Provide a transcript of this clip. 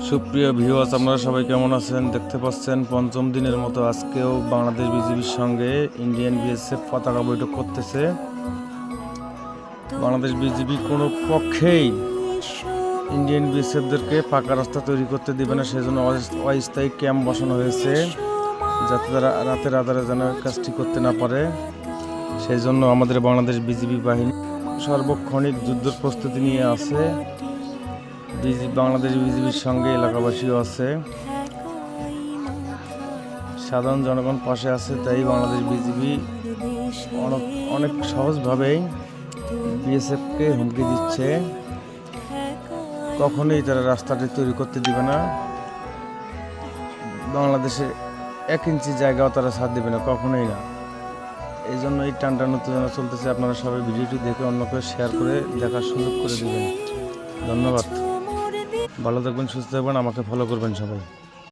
সুপ্রিয় ভিউয়ার্স, আপনারা সবাই কেমন আছেন? দেখতে পাচ্ছেন পঞ্চম দিনের মতো আজকেও বাংলাদেশ বিজিবির সঙ্গে ইন্ডিয়ান বিএসএফ পতাকা বৈঠক করতেছে। বাংলাদেশ বিজিবি কোনো পক্ষেই ইন্ডিয়ান বিএসএফদেরকে পাকা রাস্তা তৈরি করতে দেবে না, সেজন্য অস্থায়ী ক্যাম্প বসানো হয়েছে যাতে তারা রাতের আধারে যেন কাজটি করতে না পারে। সেই জন্য আমাদের বাংলাদেশ বিজিবি বাহিনী সার্বক্ষণিক যুদ্ধের প্রস্তুতি নিয়ে আছে। বাংলাদেশ বিজিবির সঙ্গে এলাকাবাসীও আছে, সাধারণ জনগণ পাশে আছে। তাই বাংলাদেশ বিজিবি অনেক সহজভাবেই বিএসএফকে হুমকি দিচ্ছে, কখনোই তারা রাস্তাটি তৈরি করতে দিবে না। বাংলাদেশে 1 ইঞ্চি জায়গাও তারা ছাড় দেবে না, কখনোই না। এই জন্য এই টানটান উত্তেজনা চলতেছে। আপনারা সবাই ভিডিওটি দেখে অন্যকে শেয়ার করে দেখার সুযোগ করে দেবেন। ধন্যবাদ। ভালো থাকবেন, সুস্থ থাকবেন, আমাকে ফলো করবেন সবাই।